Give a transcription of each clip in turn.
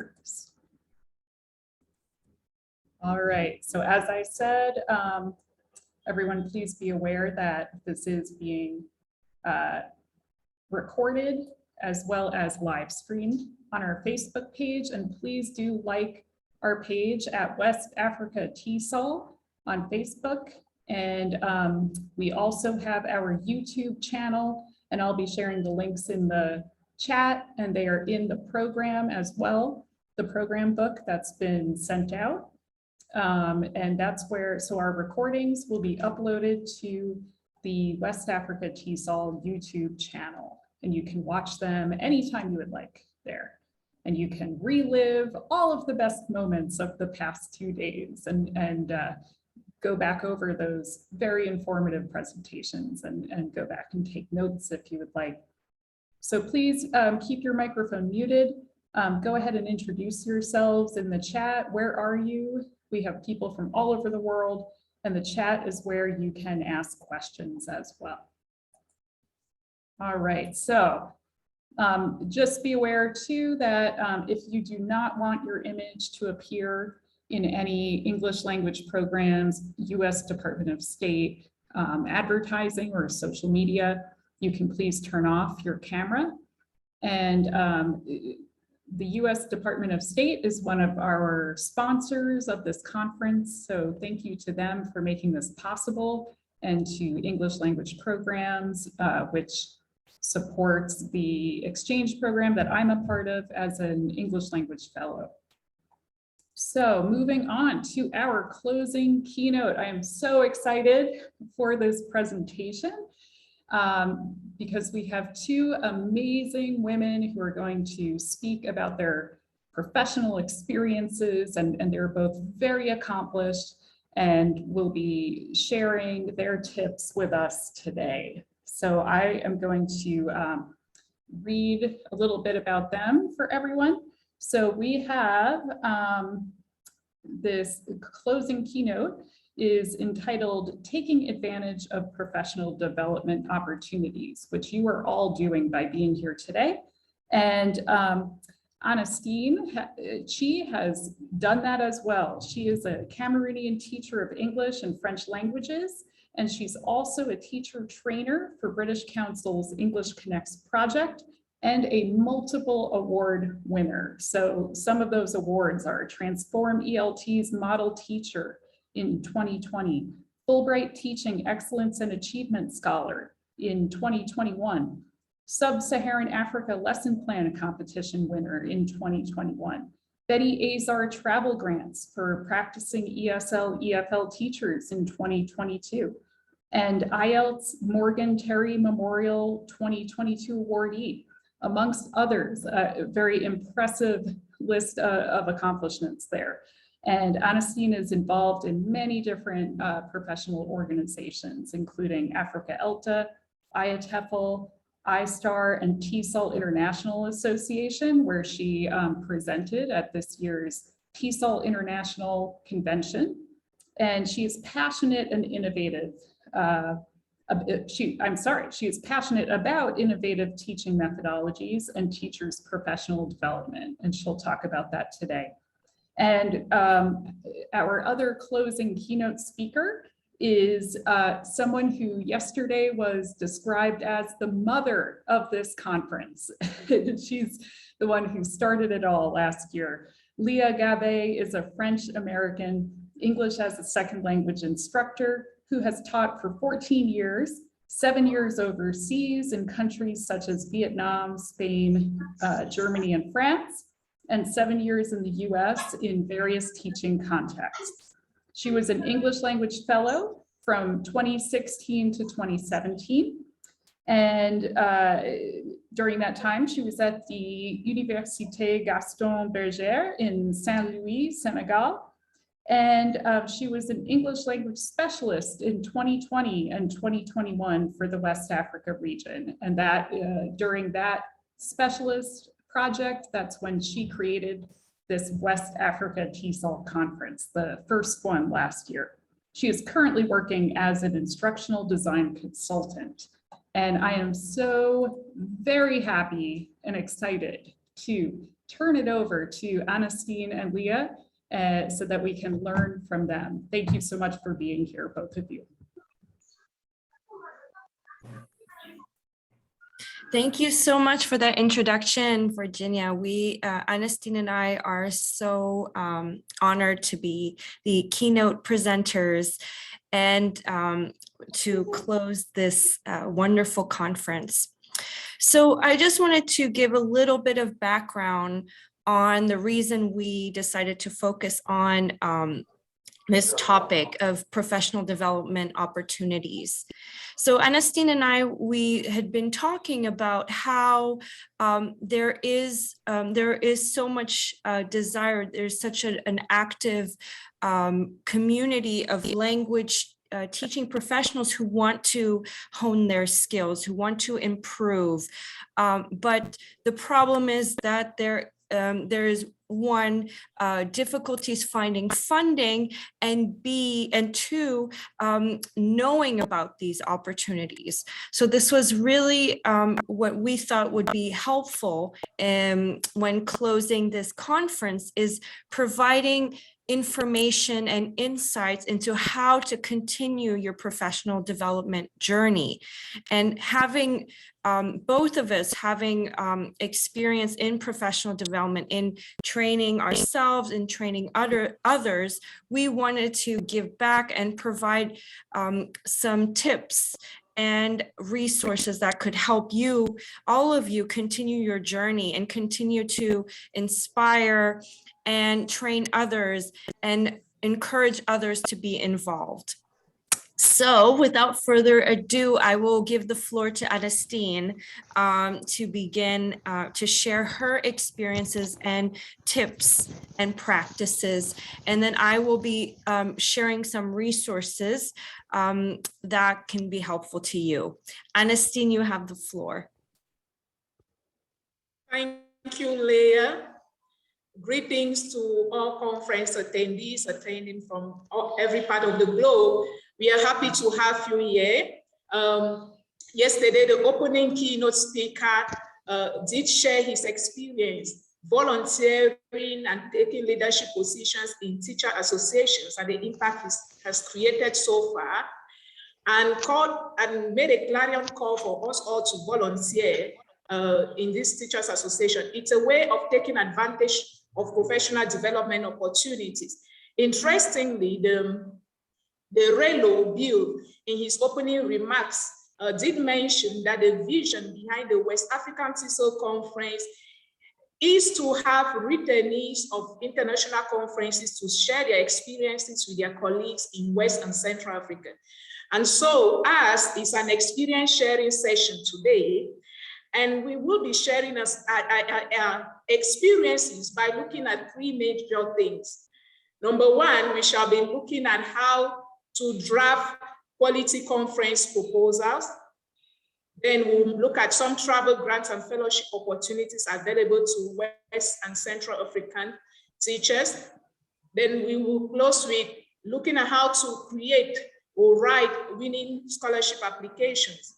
speakers. All right, so as I said, everyone please be aware that this is being recorded as well as live streamed on our Facebook page, and please do like our page at West Africa TESOL on Facebook. And we also have our YouTube channel, and I'll be sharing the links in the chat, and they are in the program as well, the program book that's been sent out. And that's where, so our recordings will be uploaded to the West Africa TESOL YouTube channel, and you can watch them anytime you would like there. And you can relive all of the best moments of the past 2 days and go back over those very informative presentations and go back and take notes if you would like. So please keep your microphone muted. Go ahead and introduce yourselves in the chat. Where are you? We have people from all over the world, and the chat is where you can ask questions as well. All right, so just be aware too that if you do not want your image to appear in any English language programs, US Department of State advertising or social media, you can please turn off your camera. And the US Department of State is one of our sponsors of this conference, so thank you to them for making this possible, and to English language programs, which supports the exchange program that I'm a part of as an English language fellow. So moving on to our closing keynote. I am so excited for this presentation because we have two amazing women who are going to speak about their professional experiences, and they're both very accomplished and will be sharing their tips with us today. So I am going to read a little bit about them for everyone. So we have this closing keynote is entitled Taking Advantage of Professional Development Opportunities, which you are all doing by being here today. And Anestin, she has done that as well. She is a Cameroonian teacher of English and French languages, and she's also a teacher trainer for British Council's English Connects project and a multiple award winner. So some of those awards are Transform ELT's Model Teacher in 2020, Fulbright Teaching Excellence and Achievement Scholar in 2021, Sub-Saharan Africa Lesson Plan Competition winner in 2021, Betty Azar Travel Grants for practicing ESL, EFL teachers in 2022, and IELTS Morgan Terry Memorial 2022 awardee, amongst others. A very impressive list of accomplishments there. And Anestin is involved in many different professional organizations, including Africa ELTA, IATEFL, iStar, and TESOL International Association, where she presented at this year's TESOL International Convention. And she is passionate and innovative. She is passionate about innovative teaching methodologies and teachers' professional development, and she'll talk about that today. And our other closing keynote speaker is someone who yesterday was described as the mother of this conference. She's the one who started it all last year. Leah Gabay is a French-American English as a second language instructor who has taught for 14 years, 7 years overseas in countries such as Vietnam, Spain, Germany, and France, and 7 years in the US in various teaching contexts. She was an English language fellow from 2016 to 2017. And during that time, she was at the Université Gaston Berger in Saint-Louis, Senegal. And she was an English language specialist in 2020 and 2021 for the West Africa region. And that during that specialist project, that's when she created this West Africa TESOL conference, the first one last year. She is currently working as an instructional design consultant. And I am so very happy and excited to turn it over to Anestin and Leah so that we can learn from them. Thank you so much for being here, both of you. Thank you so much for that introduction, Virginia. We, Anestin and I, are so honored to be the keynote presenters and to close this wonderful conference. So I just wanted to give a little bit of background on the reason we decided to focus on this topic of professional development opportunities. So Anestin and I, we had been talking about how there is so much desire, there's such an active community of language teaching professionals who want to hone their skills, who want to improve. But the problem is that there is one, difficulties finding funding, and two, knowing about these opportunities. So this was really what we thought would be helpful when closing this conference, is providing information and insights into how to continue your professional development journey. And having both of us having experience in professional development, in training ourselves and training others, we wanted to give back and provide some tips and resources that could help you, all of you, continue your journey and continue to inspire and train others and encourage others to be involved. So without further ado, I will give the floor to Anestin to begin to share her experiences and tips and practices. And then I will be sharing some resources that can be helpful to you. Anestin, you have the floor. Thank you, Leah. Greetings to all conference attendees attending from every part of the globe. We are happy to have you here. Yesterday, the opening keynote speaker did share his experience volunteering and taking leadership positions in teacher associations and the impact it has created so far, and made a clarion call for us all to volunteer in this teachers association. It's a way of taking advantage of professional development opportunities. Interestingly, the Relo Bill, in his opening remarks, did mention that the vision behind the West African TESOL conference is to have returnees of international conferences to share their experiences with their colleagues in West and Central Africa. And so ours is an experience sharing session today, and we will be sharing our experiences by looking at three major things. Number one, we shall be looking at how to draft quality conference proposals. Then we'll look at some travel grants and fellowship opportunities available to West and Central African teachers. Then we will close with looking at how to create or write winning scholarship applications.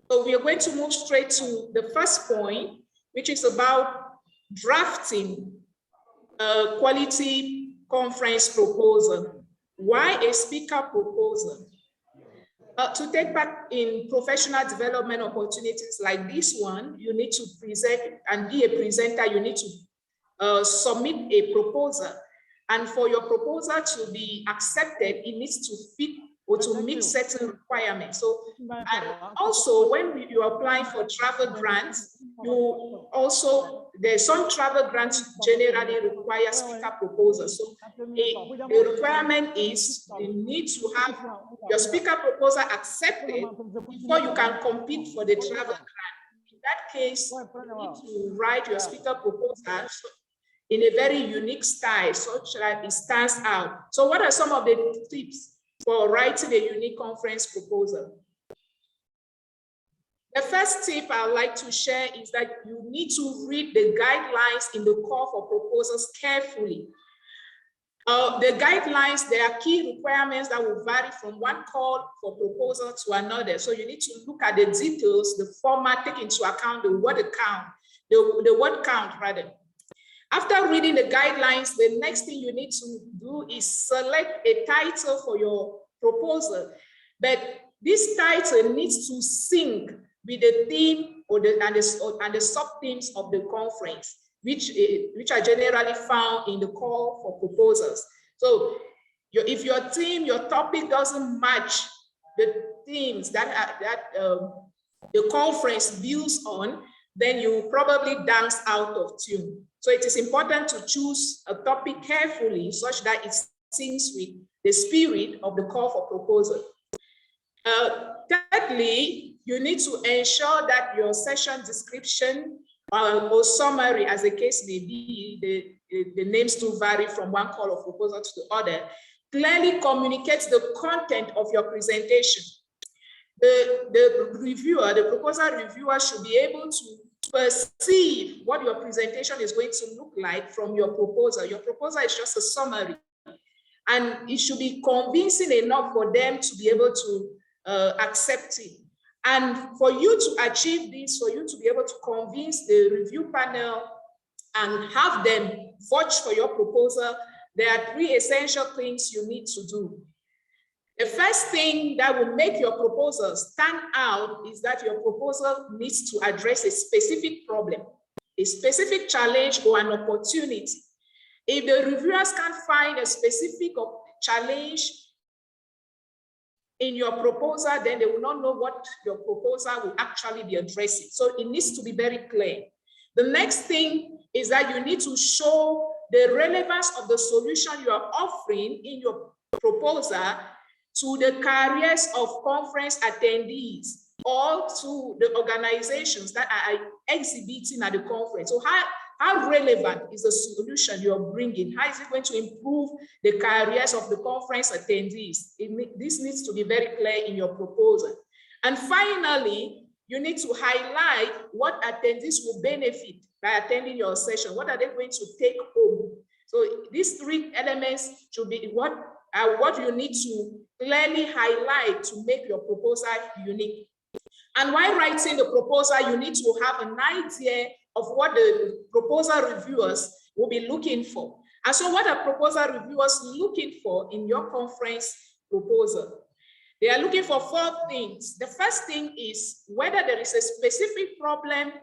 So we are going to move straight to the first point, which is about drafting a quality conference proposal. Why a speaker proposal? To take part in professional development opportunities like this one, you need to present and be a presenter. You need to submit a proposal. And for your proposal to be accepted, it needs to fit or to meet certain requirements. So, and also when you apply for travel grants, you also, there's some travel grants generally require speaker proposals. So the requirement is you need to have your speaker proposal accepted before you can compete for the travel grant. In that case, you need to write your speaker proposal in a very unique style such that it stands out. So what are some of the tips for writing a unique conference proposal? The first tip I'd like to share is that you need to read the guidelines in the call for proposals carefully. The guidelines, there are key requirements that will vary from one call for proposal to another. So you need to look at the details, the format, take into account the word count, the word count rather. After reading the guidelines, the next thing you need to do is select a title for your proposal. But this title needs to sync with the theme or and the sub-themes of the conference, which are generally found in the call for proposals. So if your theme, your topic doesn't match the themes that the conference builds on, then you probably dance out of tune. So it is important to choose a topic carefully such that it syncs with the spirit of the call for proposal. Thirdly, you need to ensure that your session description or summary, as the case may be, the names do vary from one call of proposal to the other, clearly communicates the content of your presentation. The reviewer, the proposal reviewer, should be able to perceive what your presentation is going to look like from your proposal. Your proposal is just a summary, and it should be convincing enough for them to be able to accept it. And for you to achieve this, for you to be able to convince the review panel and have them vote for your proposal, there are 3 essential things you need to do. The first thing that will make your proposal stand out is that your proposal needs to address a specific problem, a specific challenge, or an opportunity. If the reviewers can't find a specific challenge in your proposal, then they will not know what your proposal will actually be addressing. So it needs to be very clear. The next thing is that you need to show the relevance of the solution you are offering in your proposal to the careers of conference attendees or to the organizations that are exhibiting at the conference. So how relevant is the solution you're bringing? How is it going to improve the careers of the conference attendees? This needs to be very clear in your proposal. And finally, you need to highlight what attendees will benefit by attending your session. What are they going to take home? So these 3 elements should be what you need to clearly highlight to make your proposal unique. And while writing the proposal, you need to have an idea of what the proposal reviewers will be looking for. And so what are proposal reviewers looking for in your conference proposal? They are looking for 4 things. The first thing is whether there is a specific problem,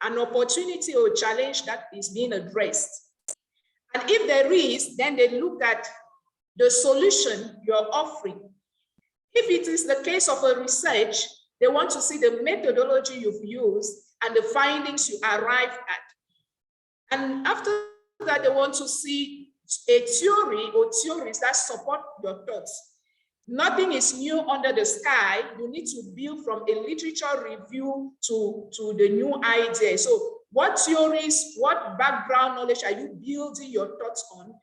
an opportunity or challenge that is being addressed. And if there is, then they look at the solution you're offering. If it is the case of a research, they want to see the methodology you've used and the findings you arrived at. And after that, they want to see a theory or theories that support your thoughts. Nothing is new under the sky. You need to build from a literature review to the new idea. So what theories, what background knowledge are you building your thoughts on?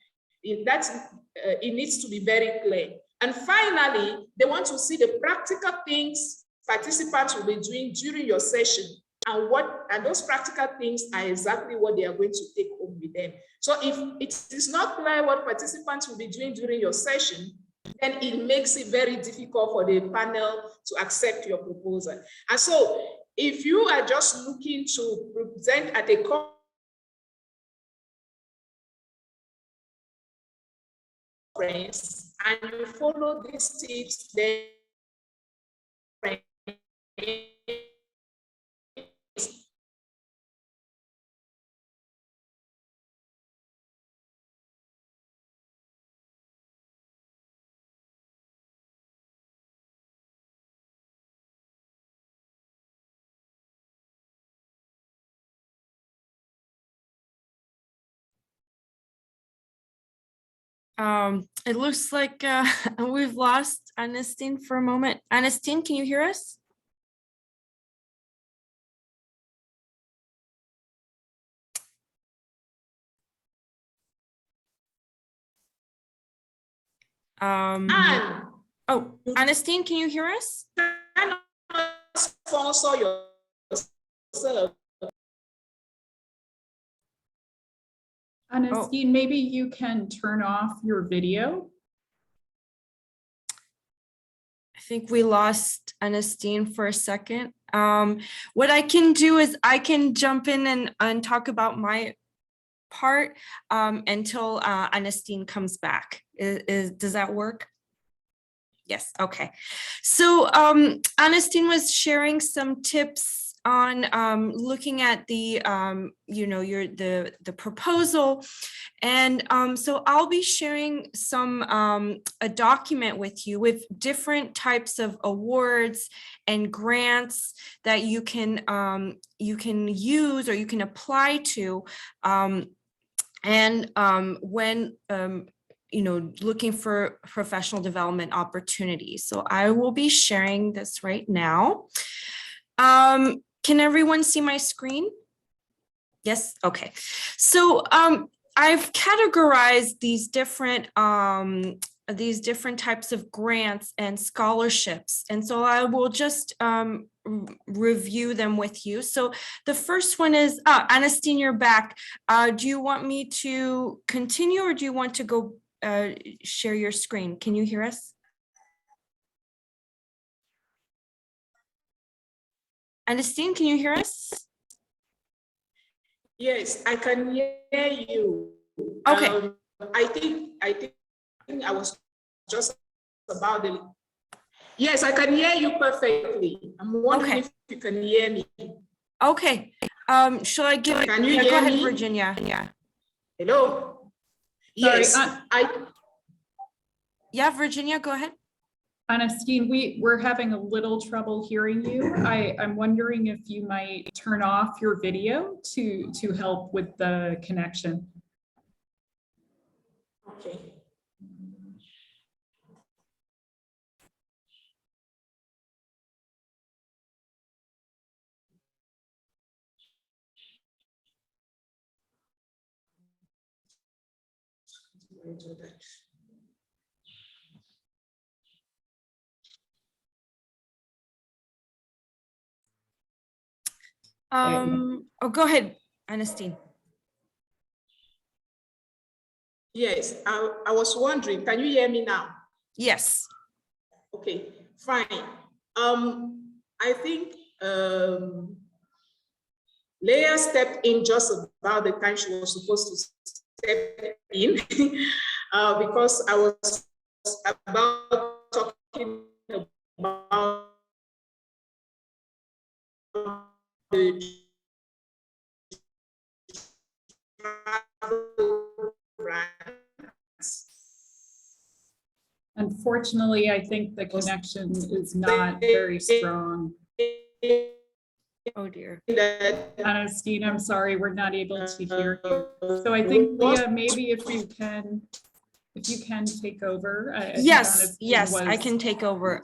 It needs to be very clear. And finally, they want to see the practical things participants will be doing during your session, and those practical things are exactly what they are going to take home with them. So if it is not clear what participants will be doing during your session, then it makes it very difficult for the panel to accept your proposal. And so if you are just looking to present at a conference and you follow these tips, then it looks like we've lost Anestin for a moment. Anestin, can you hear us? Oh, Anestin, can you hear us? Sponsor yourself. Anestin, maybe you can turn off your video. I think we lost Anestin for a second. What I can do is I can jump in and talk about my part until Anestin comes back. Does that work? Yes, okay. So Anestin was sharing some tips on looking at the the proposal, and so I'll be sharing some a document with you with different types of awards and grants that you can use or you can apply to, when looking for professional development opportunities. So I will be sharing this right now. Can everyone see my screen? Yes, okay. So I've categorized these different types of grants and scholarships, and so I will just review them with you. So the first one is, Anestin, you're back. Do you want me to continue, or do you want to go share your screen? Can you hear us? Anestin, can you hear us? Yes, I can hear you. Okay. I think I was just about the. Yes, I can hear you perfectly. I'm wondering if you can hear me. Okay. Shall I give it? Can you hear go ahead, me? Virginia. Yeah. Hello. Sorry, Yes, Yeah, Virginia, go ahead. Anestin, we're having a little trouble hearing you. I'm wondering if you might turn off your video to help with the connection. Okay. Go ahead, Anestin. Yes, I was wondering, can you hear me now? Yes. Okay, fine. I think Leah stepped in just about the time she was supposed to step in because I was about talking about the travel grants. Unfortunately, I think the connection is not very strong. Oh dear. Anestin, I'm sorry, we're not able to hear you. So I think, Leah, maybe if you can take over. Yes, I can take over.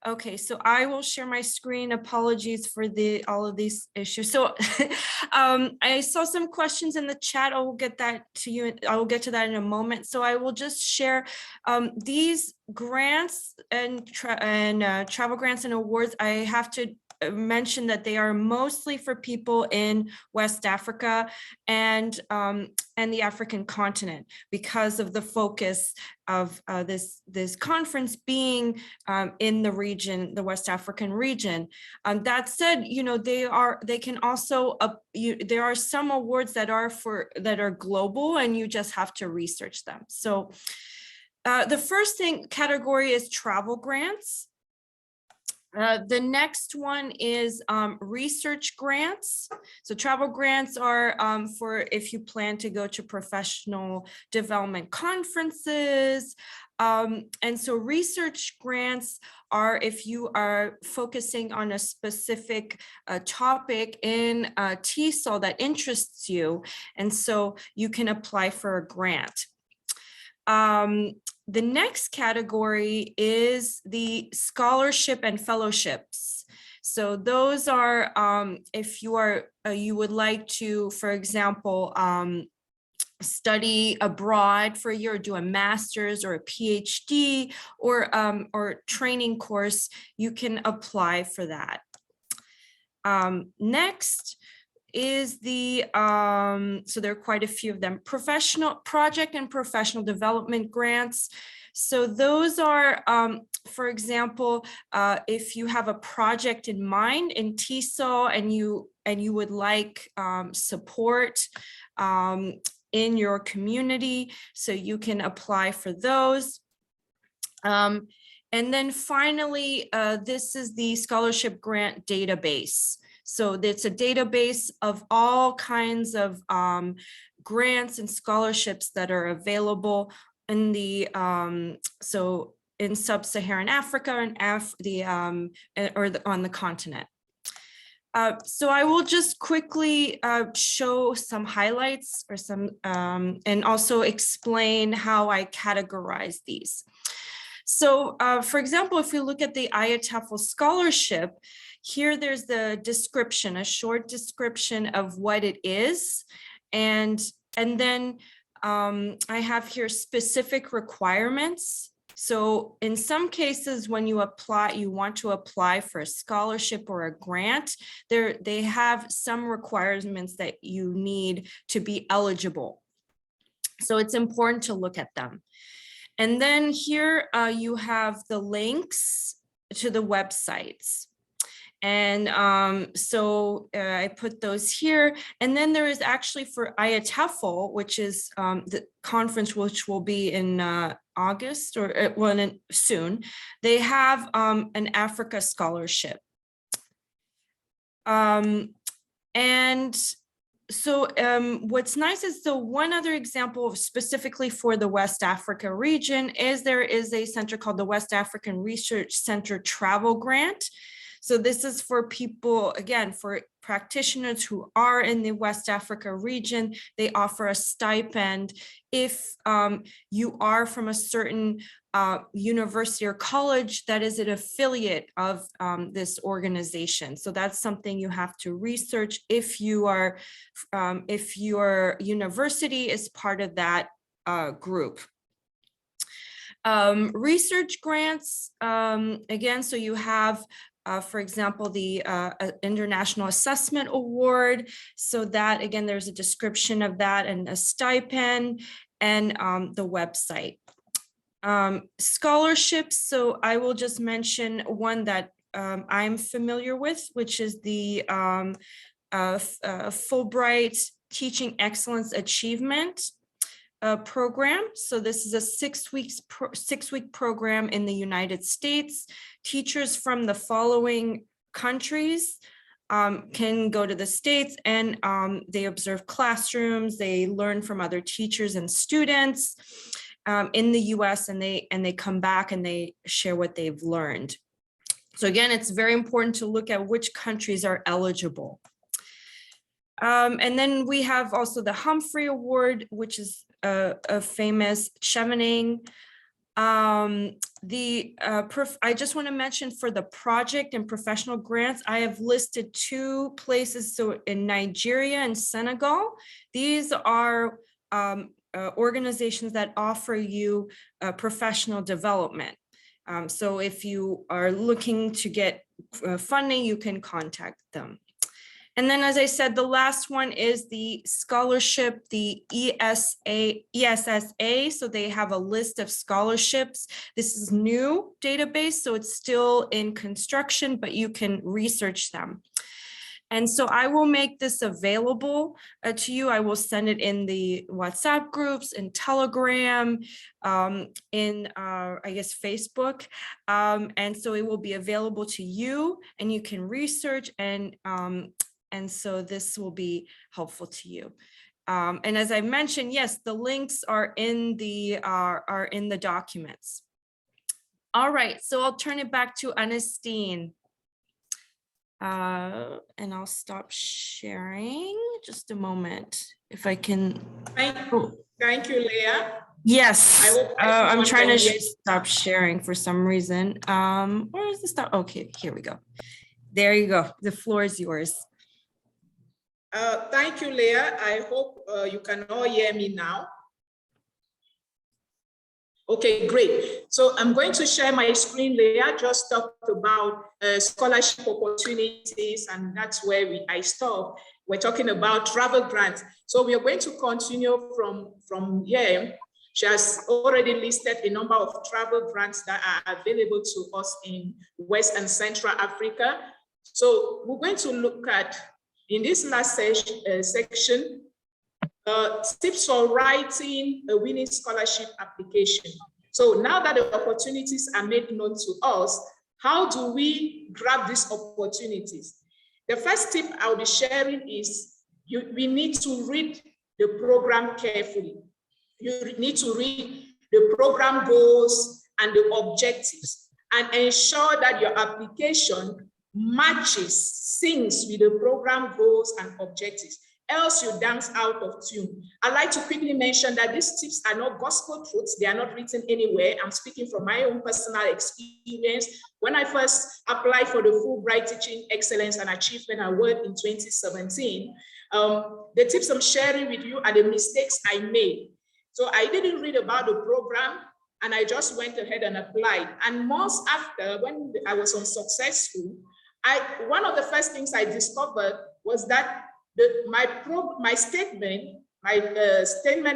Okay, so I will share my screen. Apologies for all of these issues. So I saw some questions in the chat. I will get that to you. I will get to that in a moment. So I will just share these grants and travel grants and awards. I have to mention that they are mostly for people in West Africa and the African continent, because of the focus of this conference being in the region, the West African region. That said, they can also there are some awards that are global, and you just have to research them. So the first category is travel grants. The next one is research grants. So travel grants are for if you plan to go to professional development conferences. And so research grants are if you are focusing on a specific topic in TESOL that interests you. And so you can apply for a grant. The next category is the scholarship and fellowships. So those are if you would like to, for example, study abroad for a year, or do a master's or a PhD or training course, you can apply for that. Next is the, so there are quite a few of them, professional project and professional development grants. So those are, for example, if you have a project in mind in TESOL and you and you would like support in your community, so you can apply for those. And then finally, this is the scholarship grant database. So it's a database of all kinds of grants and scholarships that are available in the in sub-Saharan Africa and on the continent. So I will just quickly show some highlights or some and also explain how I categorize these. So for example, if you look at the TESOL scholarship, here there's the description, a short description of what it is. And then I have here specific requirements. So in some cases, when you want to apply for a scholarship or a grant, they have some requirements that you need to be eligible. So it's important to look at them. And then here you have the links to the websites. And I put those here. And then there is actually for TESOL, which is the conference, which will be in August or soon, they have an Africa scholarship. And so what's nice is the one other example specifically for the West Africa region is there is a center called the West African Research Center Travel Grant. So this is for people, again, for practitioners who are in the West Africa region. They offer a stipend if you are from a certain university or college that is an affiliate of this organization. So that's something you have to research if your university is part of that group. Research grants, again, so you have for example, the International Assessment Award. So that, again, there's a description of that and a stipend and the website. Scholarships, so I will just mention one that I'm familiar with, which is the Fulbright Teaching Excellence Achievement program. So this is a 6-week program in the United States. Teachers from the following countries can go to the States and they observe classrooms, they learn from other teachers and students in the US, and they come back and they share what they've learned. So again, it's very important to look at which countries are eligible. And then we have also the Humphrey Award, which is a famous chevening. I just want to mention for the project and professional grants, I have listed 2 places. So in Nigeria and Senegal, these are organizations that offer you professional development. So if you are looking to get funding, you can contact them. And then, as I said, the last one is the scholarship, the ESSA. So they have a list of scholarships. This is new database, so it's still in construction, but you can research them. And so I will make this available to you. I will send it in the WhatsApp groups, in Telegram, in, I guess, Facebook. And so it will be available to you and you can research, and so this will be helpful to you. And as I mentioned, yes, the links are in the documents. All right, so I'll turn it back to Anestin. And I'll stop sharing just a moment if I can. Thank you, Leah. Yes, I'm trying to stop sharing for some reason. Where is the stop? Okay, here we go. There you go. The floor is yours. Thank you, Leah. I hope you can all hear me now. Okay, great. So I'm going to share my screen. Leah just talked about scholarship opportunities, and that's where I stopped. We're talking about travel grants. So we are going to continue from here. She has already listed a number of travel grants that are available to us in West and Central Africa. So we're going to look at In this last section, tips for writing a winning scholarship application. So now that the opportunities are made known to us, how do we grab these opportunities? The first tip I'll be sharing is we need to read the program carefully. You need to read the program goals and the objectives and ensure that your application matches, syncs with the program goals and objectives. Else you dance out of tune. I'd like to quickly mention that these tips are not gospel truths. They are not written anywhere. I'm speaking from my own personal experience. When I first applied for the Fulbright Teaching Excellence and Achievement Award in 2017, the tips I'm sharing with you are the mistakes I made. So I didn't read about the program and I just went ahead and applied. And months after, when I was unsuccessful, one of the first things I discovered was that my statement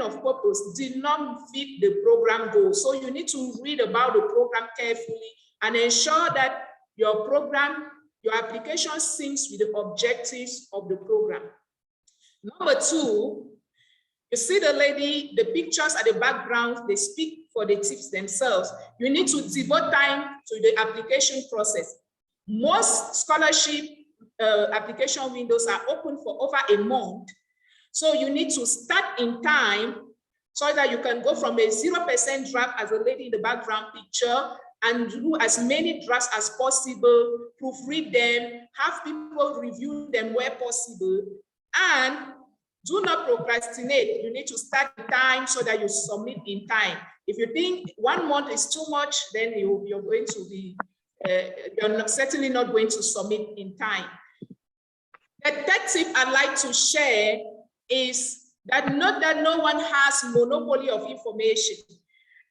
of purpose did not fit the program goals. So you need to read about the program carefully and ensure that your application syncs with the objectives of the program. Number two, you see the pictures at the background, they speak for the tips themselves. You need to devote time to the application process. Most scholarship application windows are open for over a month. So you need to start in time so that you can go from a 0% draft as a lady in the background picture and do as many drafts as possible, proofread them, have people review them where possible, and do not procrastinate. You need to start in time so that you submit in time. If you think 1 month is too much, then you're going to be, certainly not going to submit in time. The third tip I'd like to share is that not that no one has monopoly of information.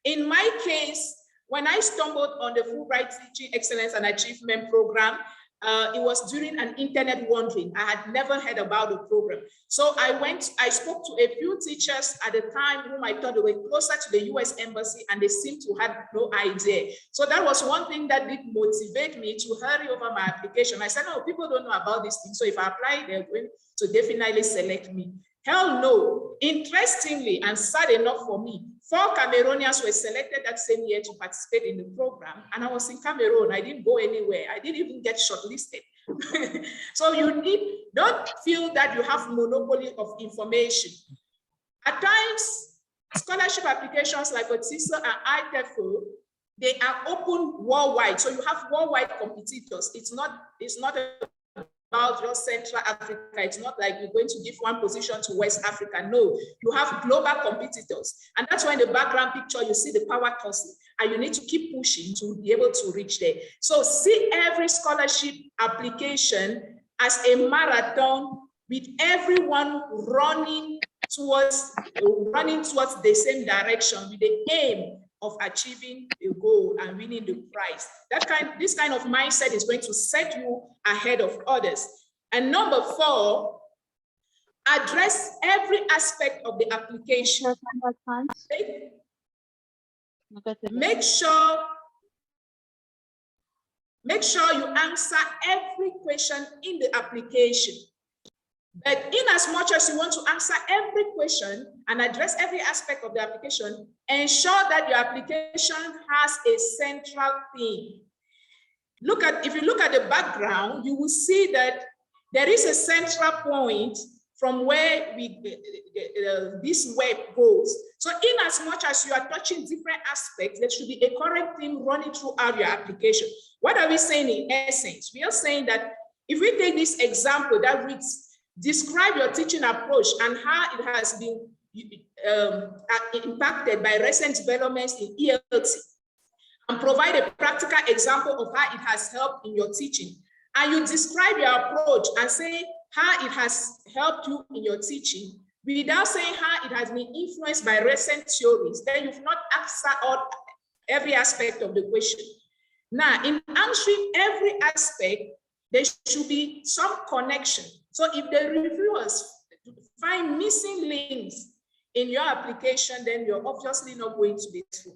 In my case, when I stumbled on the Fulbright Teaching Excellence and Achievement Program, it was during an internet wandering. I had never heard about the program. So I spoke to a few teachers at the time whom I thought they were closer to the US Embassy and they seemed to have no idea. So that was one thing that did motivate me to hurry over my application. I said, no, people don't know about this thing. So if I apply, they're going to definitely select me. Hell no. Interestingly, and sad enough for me, 4 Cameroonians were selected that same year to participate in the program. And I was in Cameroon. I didn't go anywhere. I didn't even get shortlisted. So don't feel that you have monopoly of information. At times, scholarship applications like TESOL and TEFL, they are open worldwide. So you have worldwide competitors. It's not about just Central Africa. It's not like you're going to give one position to West Africa. No, you have global competitors. And that's why in the background picture, you see the power tussle, and you need to keep pushing to be able to reach there. So see every scholarship application as a marathon with everyone running towards the same direction with the aim of achieving a goal and winning the prize. This kind of mindset is going to set you ahead of others. And number 4, address every aspect of the application. Make sure you answer every question in the application. But in as much as you want to answer every question and address every aspect of the application, ensure that your application has a central theme. If you look at the background, you will see that there is a central point from where this web goes. So in as much as you are touching different aspects, there should be a current theme running throughout your application. What are we saying in essence? We are saying that if we take this example that reads, describe your teaching approach and how it has been impacted by recent developments in ELT, and provide a practical example of how it has helped in your teaching. And you describe your approach and say how it has helped you in your teaching without saying how it has been influenced by recent theories, then you've not answered every aspect of the question. Now, in answering every aspect, there should be some connection. So if the reviewers find missing links in your application, then you're obviously not going to be true.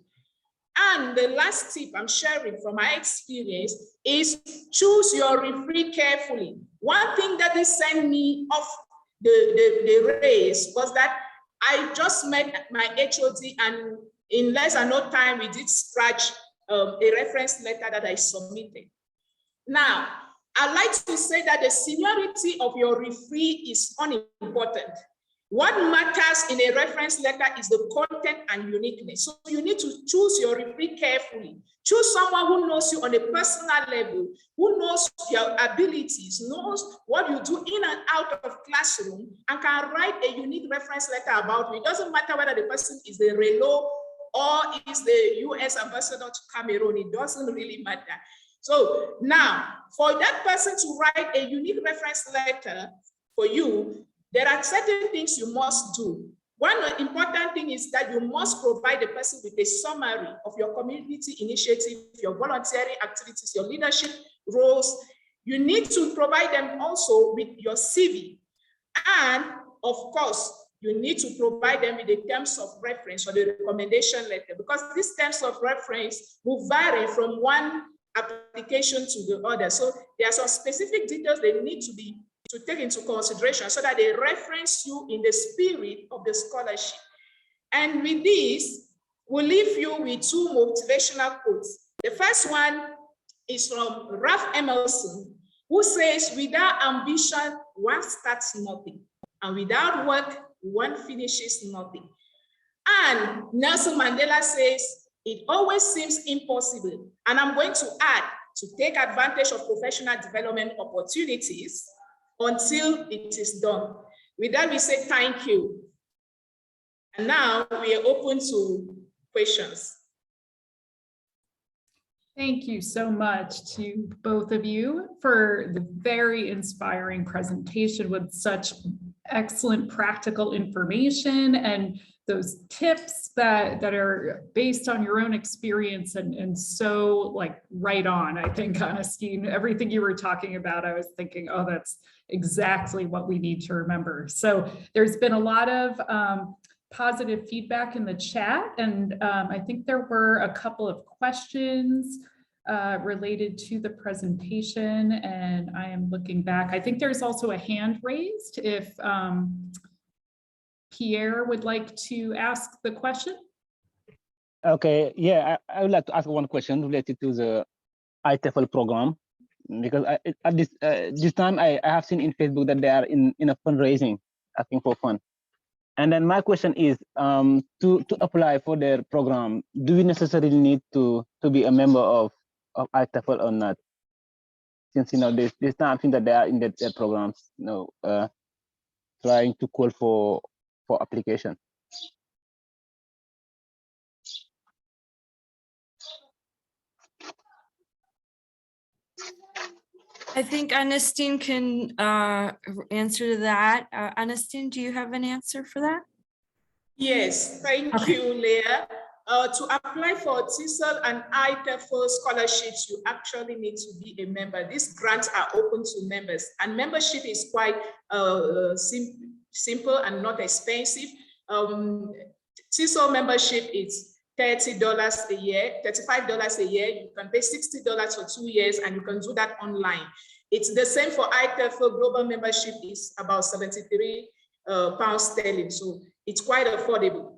And the last tip I'm sharing from my experience is choose your referee carefully. One thing that they sent me off the race was that I just met my HOD, and in less than no time, we did scratch a reference letter that I submitted. Now, I'd like to say that the seniority of your referee is unimportant. What matters in a reference letter is the content and uniqueness. So you need to choose your referee carefully. Choose someone who knows you on a personal level, who knows your abilities, knows what you do in and out of classroom, and can write a unique reference letter about you. It doesn't matter whether the person is the Relo or is the US ambassador to Cameroon. It doesn't really matter. So now, for that person to write a unique reference letter for you, there are certain things you must do. One important thing is that you must provide the person with a summary of your community initiative, your volunteering activities, your leadership roles. You need to provide them also with your CV. And of course, you need to provide them with the terms of reference or the recommendation letter, because these terms of reference will vary from one application to the other. So there are some specific details they need to take into consideration so that they reference you in the spirit of the scholarship. And with this, we'll leave you with two motivational quotes. The first one is from Ralph Emerson, who says, "Without ambition, one starts nothing, and without work, one finishes nothing." And Nelson Mandela says, "It always seems impossible." And I'm going to add, to take advantage of professional development opportunities until it is done. With that, we say thank you. And now we are open to questions. Thank you so much to both of you for the very inspiring presentation with such excellent practical information and those tips that are based on your own experience and so like right on. I think, Anestin, everything you were talking about, I was thinking, oh, that's exactly what we need to remember. So there's been a lot of positive feedback in the chat, and I think there were a couple of questions related to the presentation, and I am looking back. I think there's also a hand raised if Pierre would like to ask the question. Okay, yeah, I would like to ask one question related to the ITEFL program, because at this time I have seen in Facebook that they are in a fundraising, asking for fun. And then my question is, to apply for their program, do we necessarily need to be a member of ITEFL or not? Since there's something that they are in their programs, trying to call for application. I think Anestin can answer to that. Anestin, do you have an answer for that? Yes, thank you, Leah. To apply for TESOL and ITEFL scholarships, you actually need to be a member. These grants are open to members, and membership is quite simple and not expensive. TESOL membership is $30 a year, $35 a year. You can pay $60 for 2 years, and you can do that online. It's the same for ITEFL. Global membership is about 73 pounds sterling, so it's quite affordable.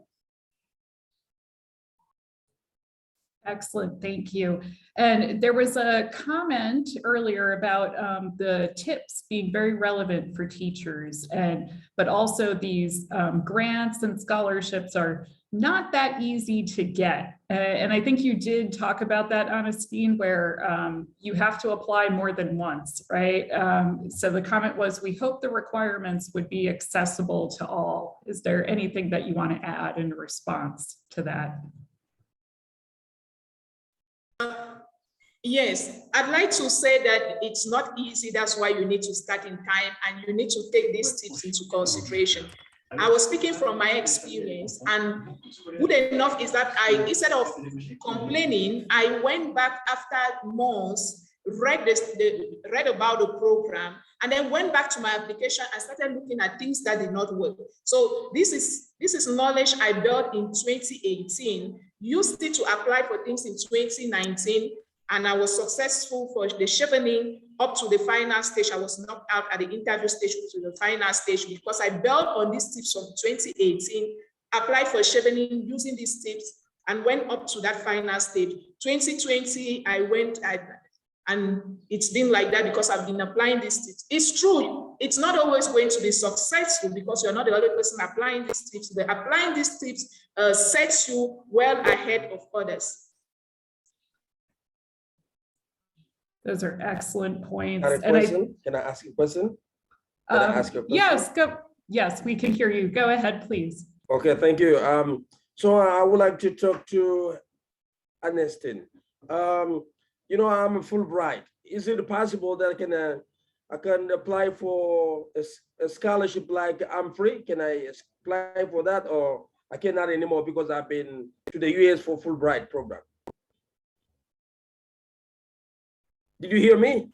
Excellent, thank you. And there was a comment earlier about the tips being very relevant for teachers, but also these grants and scholarships are not that easy to get. And I think you did talk about that, Anestin, where you have to apply more than once, right? So the comment was, we hope the requirements would be accessible to all. Is there anything that you want to add in response to that? Yes, I'd like to say that it's not easy. That's why you need to start in time, and you need to take these tips into consideration. I was speaking from my experience, and good enough is that instead of complaining, I went back after months read about the program, and then went back to my application and started looking at things that did not work. So this is knowledge I built in 2018, used it to apply for things in 2019, and I was successful for the chevening up to the final stage. I was knocked out at the interview stage to the final stage because I built on these tips from 2018, applied for chevening using these tips, and went up to that final stage. 2020, I went and it's been like that because I've been applying these tips. It's true, it's not always going to be successful because you're not the only person applying these tips. But applying these tips sets you well ahead of others. Those are excellent points. Can I ask you a question? Can I ask you a question? Yes, go. Yes, we can hear you. Go ahead, please. Okay, thank you. So I would like to talk to Anestin. You know, I'm a Fulbright. Is it possible that I can apply for a scholarship like I'm free? Can I apply for that, or I cannot anymore because I've been to the US for Fulbright program? Did you hear me?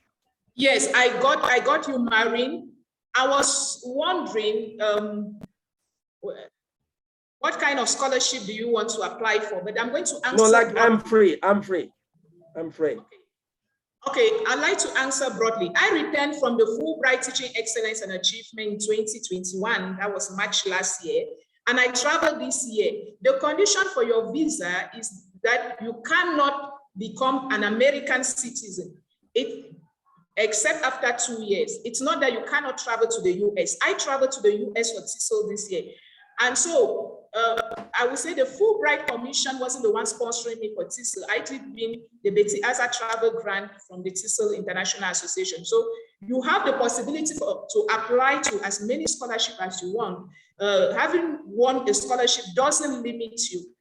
Yes, I got you, Maureen. I was wondering what kind of scholarship do you want to apply for? But I'm going to answer. No, like I'm free. Okay, I'd like to answer broadly. I returned from the Fulbright Teaching Excellence and Achievement in 2021. That was March last year. And I traveled this year. The condition for your visa is that you cannot become an American citizen except after 2 years. It's not that you cannot travel to the US. I traveled to the US for TESOL this year. And so I would say the Fulbright Commission wasn't the one sponsoring me for TESOL. I did win the Betty Azar travel grant from the TESOL International Association. So you have the possibility to apply to as many scholarships as you want. Having won a scholarship doesn't limit you.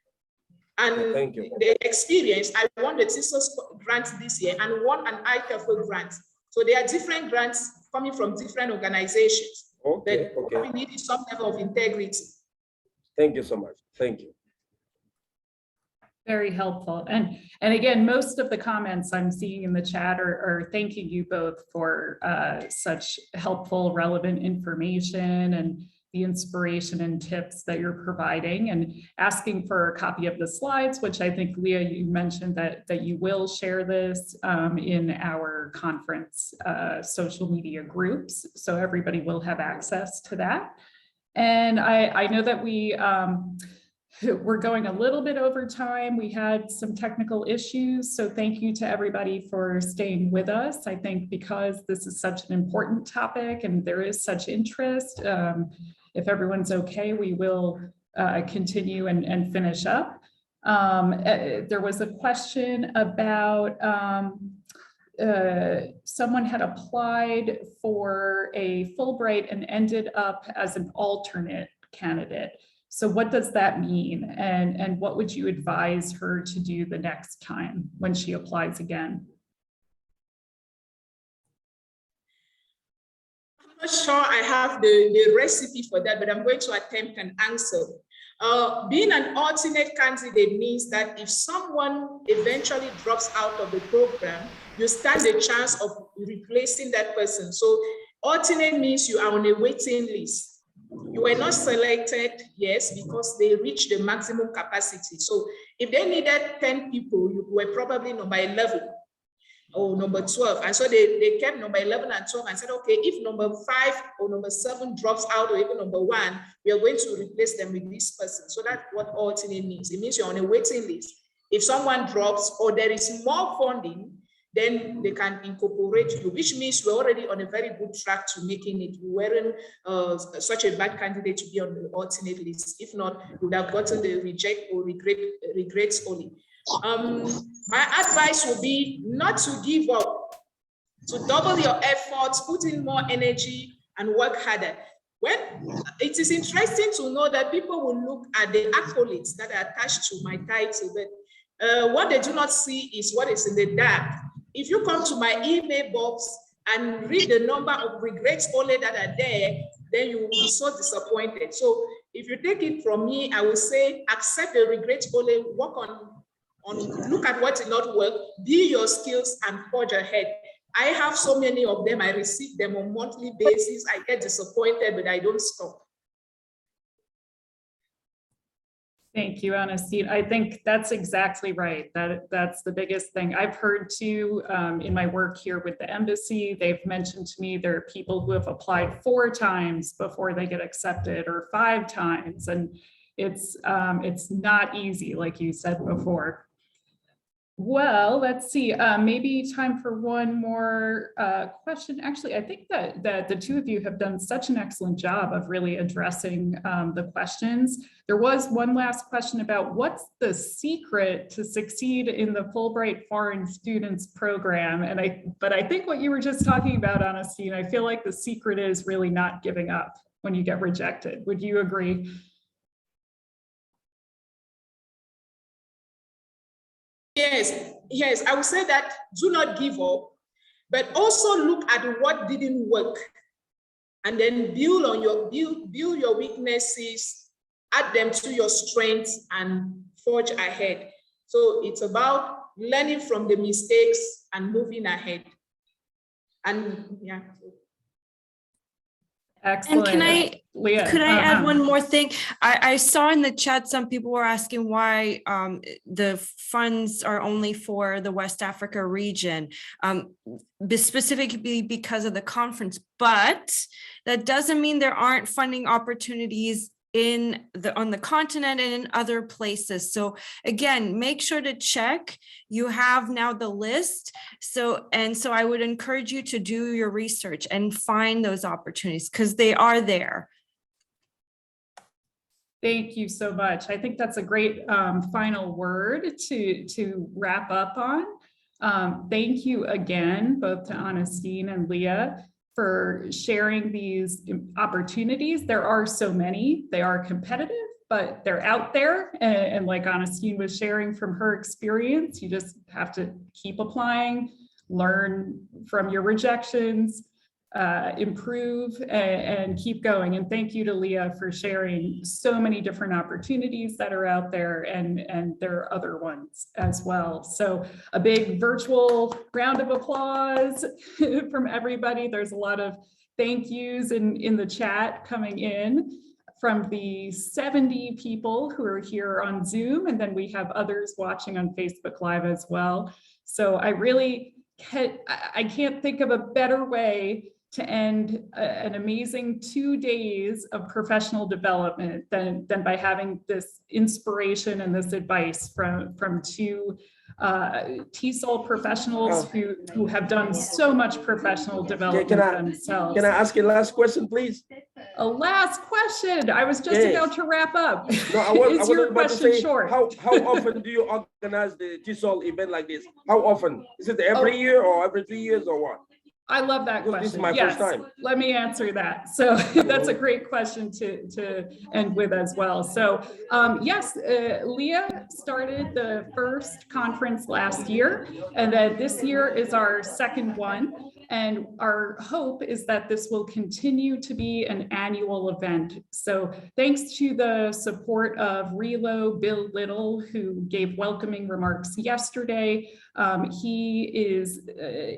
And thank you. The experience, I won the TESOL grant this year and won an ITEFL grant. So there are different grants coming from different organizations. Okay, but what we need is some level of integrity. Thank you so much. Thank you. Very helpful. And again, most of the comments I'm seeing in the chat are thanking you both for such helpful, relevant information and the inspiration and tips that you're providing, and asking for a copy of the slides, which I think, Leah, you mentioned that you will share this in our conference social media groups, so everybody will have access to that. And I know that we're going a little bit over time. We had some technical issues, so thank you to everybody for staying with us. I think because this is such an important topic and there is such interest, if everyone's okay, we will continue and finish up. There was a question about someone had applied for a Fulbright and ended up as an alternate candidate. So what does that mean? And what would you advise her to do the next time when she applies again? I'm not sure I have the recipe for that, but I'm going to attempt an answer. Being an alternate candidate means that if someone eventually drops out of the program, you stand a chance of replacing that person. So alternate means you are on a waiting list. You were not selected, yes, because they reached the maximum capacity. So if they needed 10 people, you were probably number 11 or number 12. And so they kept number 11 and 12 and said, okay, if number 5 or number 7 drops out, or even number 1, we are going to replace them with this person. So that's what alternate means. It means you're on a waiting list. If someone drops or there is more funding, then they can incorporate you, which means we're already on a very good track to making it. We weren't such a bad candidate to be on the alternate list. If not, we would have gotten the reject or regrets only. My advice would be not to give up, to double your efforts, put in more energy and work harder. Well, it is interesting to know that people will look at the accolades that are attached to my title, but what they do not see is what is in the dark. If you come to my email box and read the number of regrets only that are there, then you will be so disappointed. So if you take it from me, I will say, accept the regrets only, work look at what did not work, build your skills and forge ahead. I have so many of them. I receive them on a monthly basis. I get disappointed, but I don't stop. Thank you, Anestin. I think that's exactly right. That's the biggest thing. I've heard too in my work here with the embassy, they've mentioned to me there are people who have applied 4 times before they get accepted, or 5 times. And it's not easy, like you said before. Well, let's see, maybe time for one more question. Actually, I think that the two of you have done such an excellent job of really addressing the questions. There was one last question about what's the secret to succeed in the Fulbright Foreign Students Program? But I think what you were just talking about, Anestin, I feel like the secret is really not giving up when you get rejected. Would you agree? Yes, I would say that do not give up, but also look at what didn't work, and then build on build your weaknesses, add them to your strengths, and forge ahead. So it's about learning from the mistakes and moving ahead. And yeah. Excellent. And could I add one more thing? I saw in the chat some people were asking why the funds are only for the West Africa region, specifically because of the conference, but that doesn't mean there aren't funding opportunities on the continent and in other places. So again, make sure to check. You have now the list. So I would encourage you to do your research and find those opportunities because they are there. Thank you so much. I think that's a great final word to wrap up on. Thank you again, both to Anestin and Leah, for sharing these opportunities. There are so many. They are competitive, but they're out there. And like Anestin was sharing from her experience, you just have to keep applying, learn from your rejections, improve, and keep going. And thank you to Leah for sharing so many different opportunities that are out there, and there are other ones as well. So a big virtual round of applause from everybody. There's a lot of thank yous in the chat coming in from the 70 people who are here on Zoom, and then we have others watching on Facebook Live as well. So I can't think of a better way to end an amazing 2 days of professional development than by having this inspiration and this advice from 2 TESOL professionals who have done so much professional development themselves. Can I ask a last question, please? A last question. I was just about to wrap up. No, I was your about to question say, short? how often do you organize the TESOL event like this? How often? Is it every year or every 3 years or what? I love that question. This is my yes, first time. Let me answer that. So that's a great question to end with as well. So yes, Leah started the first conference last year, and then this year is our second one. And our hope is that this will continue to be an annual event. So thanks to the support of Relo Bill Little, who gave welcoming remarks yesterday. He is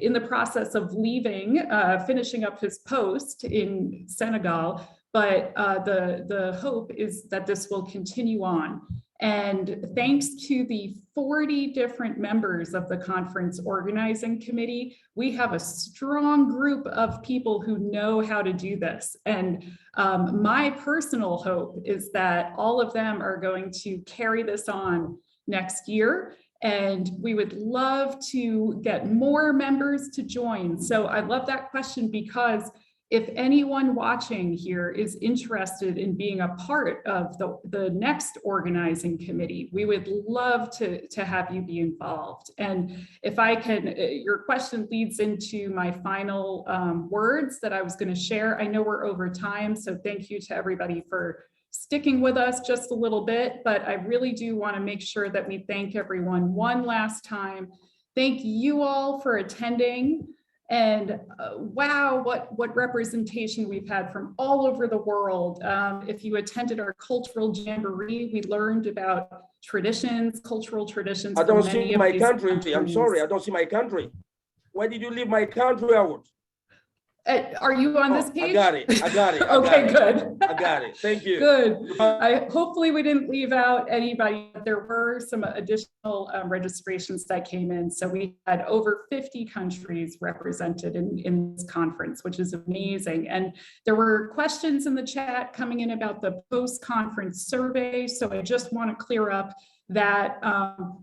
in the process of leaving, finishing up his post in Senegal, but the hope is that this will continue on. And thanks to the 40 different members of the conference organizing committee, we have a strong group of people who know how to do this. And my personal hope is that all of them are going to carry this on next year. And we would love to get more members to join. So I love that question, because if anyone watching here is interested in being a part of the next organizing committee, we would love to have you be involved. And if I can, your question leads into my final words that I was going to share. I know we're over time, so thank you to everybody for sticking with us just a little bit, but I really do want to make sure that we thank everyone one last time. Thank you all for attending. And wow, what representation we've had from all over the world. If you attended our cultural jamboree, we learned about traditions, cultural traditions. I don't from many see of my these country. I'm countries. sorry, I don't see my country. Why did you leave my country out? Are you on this Oh, page? I got it. I got it. I Okay, got it. good. I got it. Thank you. Good. Hopefully we didn't leave out anybody. There were some additional registrations that came in. So we had over 50 countries represented in this conference, which is amazing. And there were questions in the chat coming in about the post-conference survey. So I just want to clear up that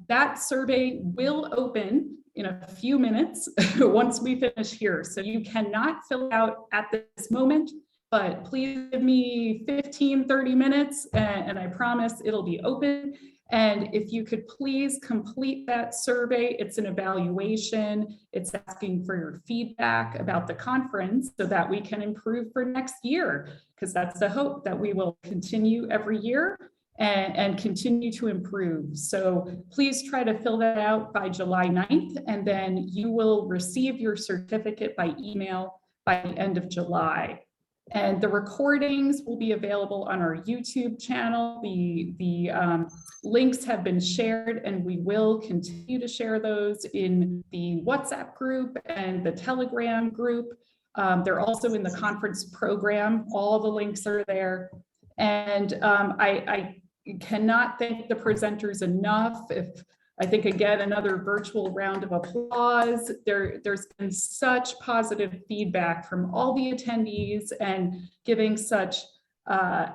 that survey will open in a few minutes once we finish here. So you cannot fill out at this moment, but please give me 15, 30 minutes and I promise it'll be open. And if you could please complete that survey, it's an evaluation. It's asking for your feedback about the conference so that we can improve for next year, because that's the hope, that we will continue every year and continue to improve. So please try to fill that out by July 9th, and then you will receive your certificate by email by the end of July. And the recordings will be available on our YouTube channel. The links have been shared, and we will continue to share those in the WhatsApp group and the Telegram group. They're also in the conference program. All the links are there. And I cannot thank the presenters enough. I think, again, another virtual round of applause. There's been such positive feedback from all the attendees and giving such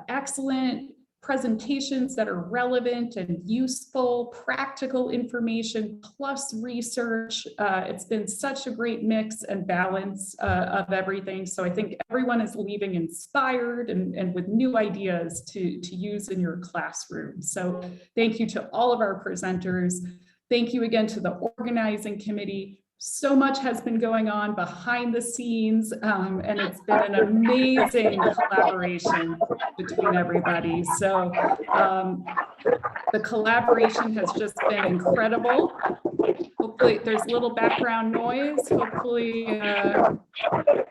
excellent presentations that are relevant and useful, practical information plus research. It's been such a great mix and balance of everything. So I think everyone is leaving inspired and with new ideas to use in your classroom. So thank you to all of our presenters. Thank you again to the organizing committee. So much has been going on behind the scenes, and it's been an amazing collaboration between everybody. So the collaboration has just been incredible. Hopefully there's a little background noise. Hopefully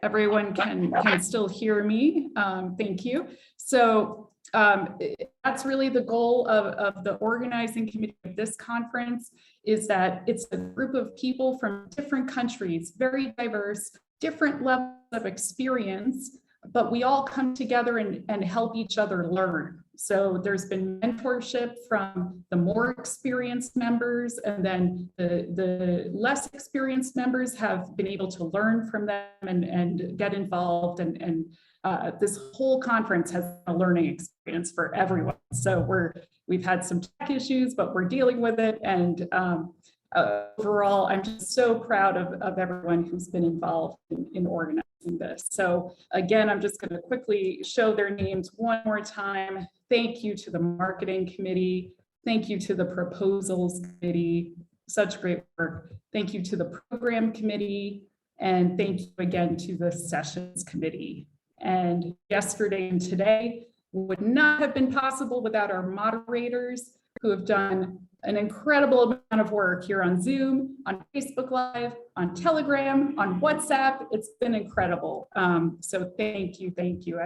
everyone can still hear me. Thank you. So that's really the goal of the organizing committee of this conference, is that it's a group of people from different countries, very diverse, different levels of experience, but we all come together and help each other learn. So there's been mentorship from the more experienced members, and then the less experienced members have been able to learn from them and get involved. And this whole conference has been a learning experience for everyone. So we've had some tech issues, but we're dealing with it. And overall, I'm just so proud of everyone who's been involved in organizing this. So again, I'm just going to quickly show their names one more time. Thank you to the marketing committee. Thank you to the proposals committee. Such great work. Thank you to the program committee. And thank you again to the sessions committee. And yesterday and today would not have been possible without our moderators, who have done an incredible amount of work here on Zoom, on Facebook Live, on Telegram, on WhatsApp. It's been incredible. So thank you, thank you.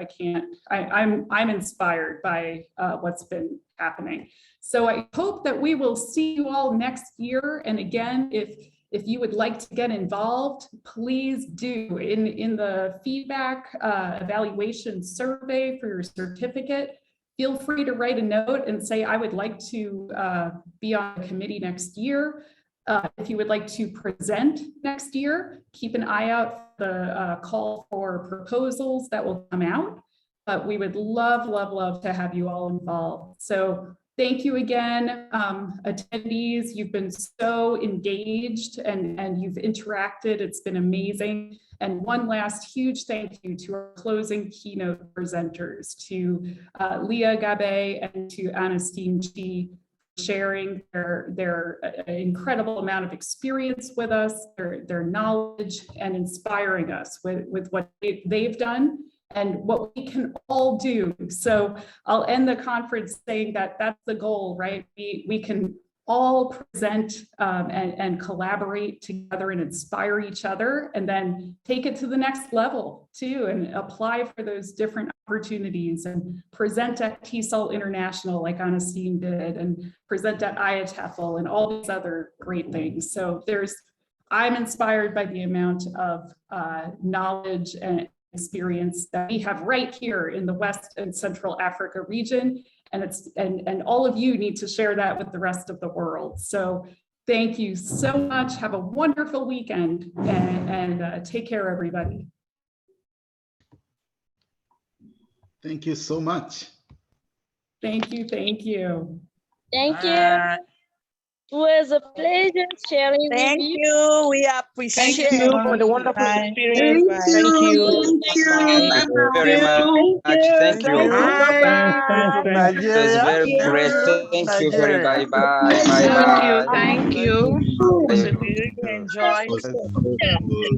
I'm inspired by what's been happening. So I hope that we will see you all next year. And again, if you would like to get involved, please do. In the feedback evaluation survey for your certificate, feel free to write a note and say, I would like to be on the committee next year. If you would like to present next year, keep an eye out for the call for proposals that will come out. But we would love, love, love to have you all involved. So thank you again, attendees. You've been so engaged and you've interacted. It's been amazing. And one last huge thank you to our closing keynote presenters, to Leah Gabay and to Anestin for sharing their incredible amount of experience with us, their knowledge, and inspiring us with what they've done and what we can all do. So I'll end the conference saying that that's the goal, right? We can all present and collaborate together and inspire each other, and then take it to the next level too, and apply for those different opportunities and present at TESOL International like Anestin did, and present at IATEFL and all these other great things. So I'm inspired by the amount of knowledge and experience that we have right here in the West and Central Africa region. And all of you need to share that with the rest of the world. So thank you so much. Have a wonderful weekend, and take care, everybody. Thank you so much. Thank you. Thank you. Thank you. It was a pleasure sharing Thank with you. you. We appreciate Thank you for the wonderful Bye. experience. Bye. Thank you. Thank you. Thank you very much. Thank you. Thank It was very great. Thank you very much. Bye. Bye. Thank you. Bye. Thank you. Bye. Enjoy.